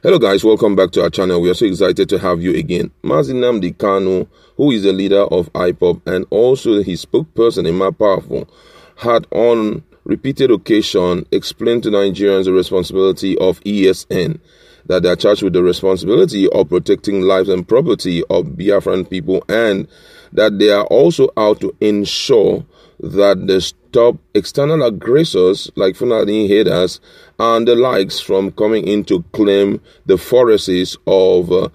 Hello guys, welcome back to our channel. We are so excited to have you again. Nnamdi Kanu, who is the leader of IPOB and also his spokesperson, Emma Powerful, had on repeated occasion explained to Nigerians the responsibility of ESN, that they are charged with the responsibility of protecting lives and property of Biafran people, and that they are also out to ensure that they stop external aggressors like Fulani haters and the likes from coming in to claim the forests of, the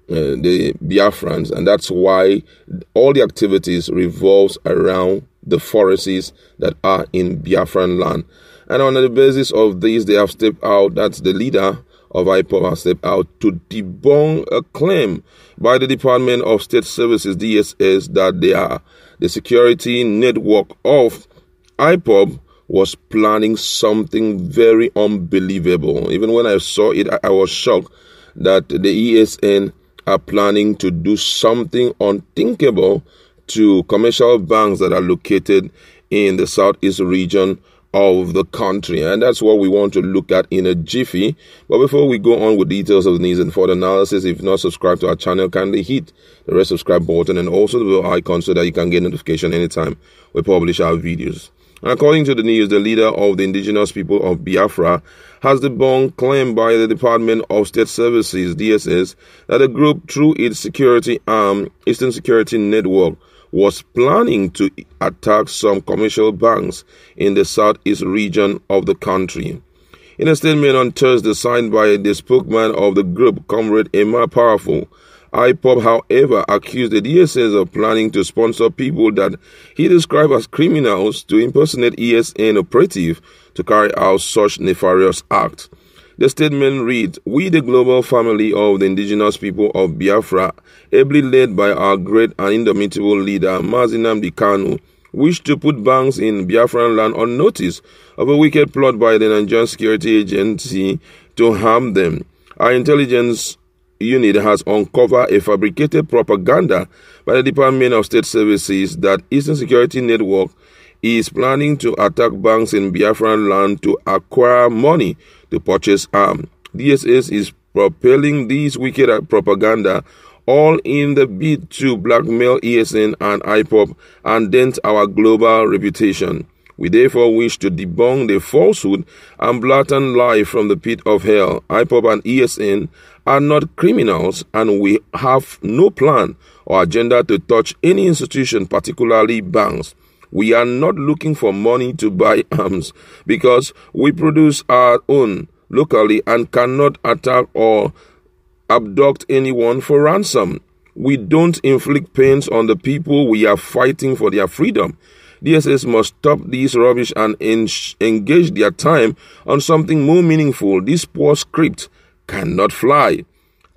Biafrans. And that's why all the activities revolves around the forests that are in Biafran land. And on the basis of this, they have stepped out, that's the leader of IPOB has stepped out to debunk a claim by the Department of State Services, DSS, that they are the security network of IPOB was planning something very unbelievable. Even when I saw it, I was shocked that the ESN are planning to do something unthinkable to commercial banks that are located in the southeast region of the country. And that's what we want to look at in a jiffy. But before we go on with details of the news and further analysis, if not subscribed to our channel, kindly hit the red subscribe button and also the bell icon so that you can get notification anytime we publish our videos. And according to the news, the leader of the indigenous people of Biafra has debunked claim by the Department of State Services, DSS, that the group, through its security arm, Eastern Security Network, was planning to attack some commercial banks in the southeast region of the country. In a statement on Thursday signed by the spokesman of the group, Comrade Emma Powerful, IPOB, however, accused the DSS of planning to sponsor people that he described as criminals to impersonate ESN operative to carry out such nefarious acts. The statement reads, "We, the global family of the indigenous people of Biafra, ably led by our great and indomitable leader, Nnamdi Kanu, wish to put banks in Biafran land on notice of a wicked plot by the Nigerian Security Agency to harm them. Our intelligence unit has uncovered a fabricated propaganda by the Department of State Services that Eastern Security Network is planning to attack banks in Biafran land to acquire money to purchase arms. DSS is propelling this wicked propaganda all in the bid to blackmail ESN and IPOB and dent our global reputation. We therefore wish to debunk the falsehood and blatant lie from the pit of hell. IPOB and ESN are not criminals, and we have no plan or agenda to touch any institution, particularly banks. We are not looking for money to buy arms because we produce our own locally and cannot attack or abduct anyone for ransom. We don't inflict pains on the people we are fighting for their freedom. DSS must stop this rubbish and engage their time on something more meaningful. This poor script cannot fly.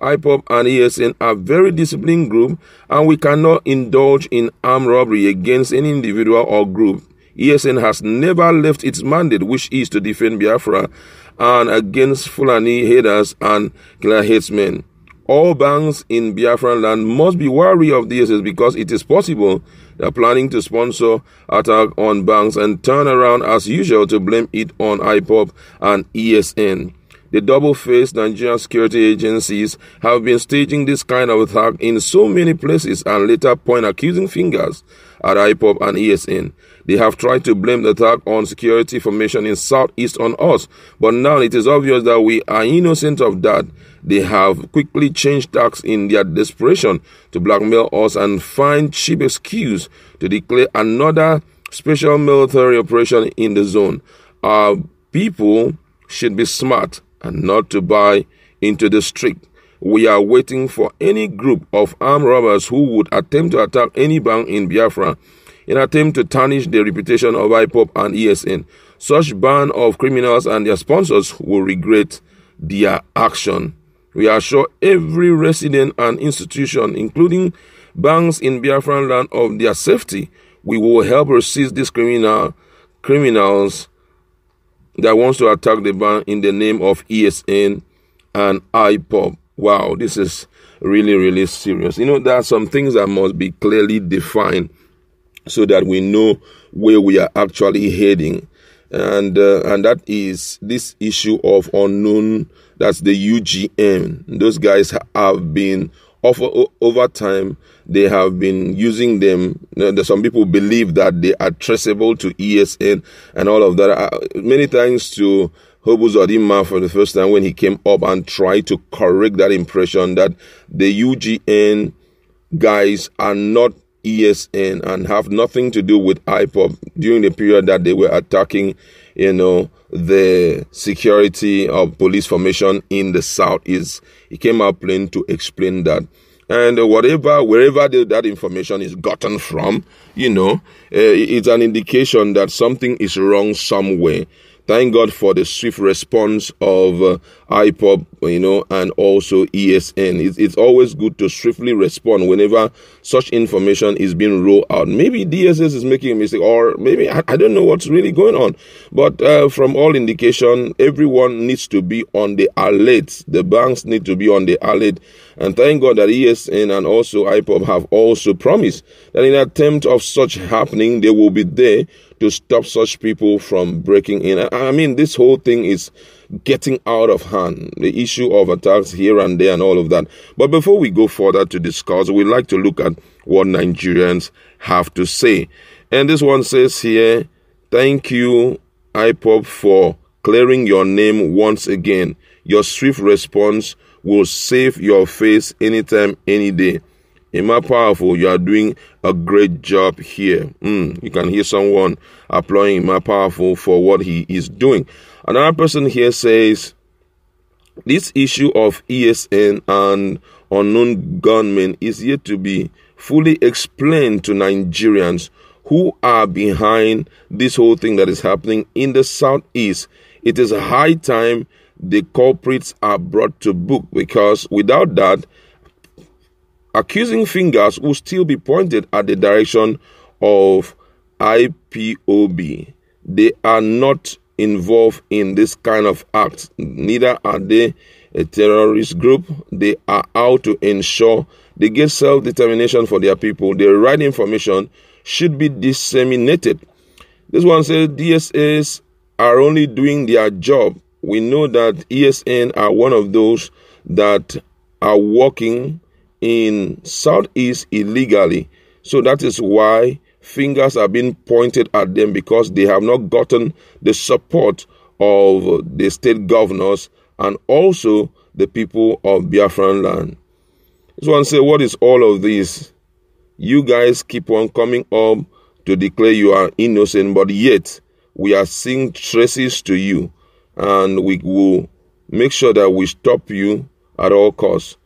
IPOB and ESN are very disciplined group, and we cannot indulge in armed robbery against any individual or group. ESN has never left its mandate, which is to defend Biafra and against Fulani haters and killer headsmen. All banks in Biafran land must be wary of DSS because it is possible they are planning to sponsor attack on banks and turn around as usual to blame it on IPOB and ESN. The double-faced Nigerian security agencies have been staging this kind of attack in so many places and later point accusing fingers at IPOB and ESN. They have tried to blame the attack on security formation in southeast on us, but now it is obvious that we are innocent of that. They have quickly changed tacks in their desperation to blackmail us and find cheap excuse to declare another special military operation in the zone. Our people should be smart and not to buy into the trick. We are waiting for any group of armed robbers who would attempt to attack any bank in Biafra in an attempt to tarnish the reputation of IPOB and ESN. Such band of criminals and their sponsors will regret their action. We assure every resident and institution, including banks in Biafran land, of their safety. We will help resist these criminals that wants to attack the bank in the name of ESN and IPOB. Wow, this is really, really serious. There are some things that must be clearly defined so that we know where we are actually heading. And that is this issue of unknown That's the UGM. Those guys have been, over time, they have been using them. Some people believe that they are traceable to ESN and all of that. Many thanks to Zodima for the first time when he came up and tried to correct that impression that the UGN guys are not ESN and have nothing to do with IPOB during the period that they were attacking, the security of police formation in the Southeast. He came out plain to explain that. And wherever that information is gotten from, it's an indication that something is wrong somewhere. Thank God for the swift response of IPOB, and also ESN. It's always good to swiftly respond whenever such information is being rolled out. Maybe DSS is making a mistake, or maybe I don't know what's really going on. But from all indication, everyone needs to be on the alert. The banks need to be on the alert. And thank God that ESN and also IPOB have also promised that in an attempt of such happening, they will be there to stop such people from breaking in. I mean, this whole thing is getting out of hand, the issue of attacks here and there and all of that. But before we go further to discuss, we'd like to look at what Nigerians have to say. And this one says here, thank you, IPOB, for clearing your name once again. Your swift response will save your face anytime, any day. Emma Powerful, you are doing a great job here. You can hear someone applauding Emma Powerful for what he is doing. Another person here says, this issue of ESN and unknown gunmen is yet to be fully explained to Nigerians who are behind this whole thing that is happening in the Southeast. It is high time the culprits are brought to book, because without that, accusing fingers will still be pointed at the direction of IPOB. They are not involved in this kind of act. Neither are they a terrorist group. They are out to ensure they get self-determination for their people. The right information should be disseminated. This one says DSS are only doing their job. We know that ESN are one of those that are working in Southeast illegally. So that is why fingers are being pointed at them, because they have not gotten the support of the state governors and also the people of Biafran land. This one say, what is all of this? You guys keep on coming up to declare you are innocent, but yet we are seeing traces to you, and we will make sure that we stop you at all costs.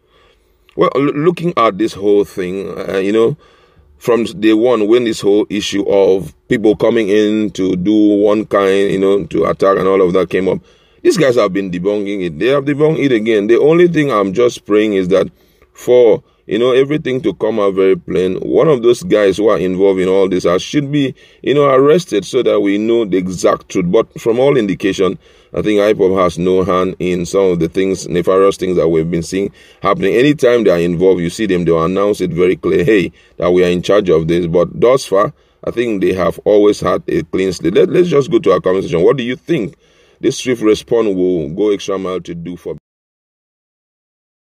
Well, looking at this whole thing, from day one, when this whole issue of people coming in to do one kind, to attack and all of that came up, these guys have been debunking it. They have debunked it again. The only thing I'm just praying is that for, everything to come out very plain, one of those guys who are involved in all this should be, arrested so that we know the exact truth. But from all indication, I think IPOB has no hand in some of the things, nefarious things that we've been seeing happening. Anytime they are involved, you see them, they'll announce it very clear, hey, that we are in charge of this. But thus far, I think they have always had a clean slate. Let's just go to our comment section. What do you think this swift response will go extra mile to do for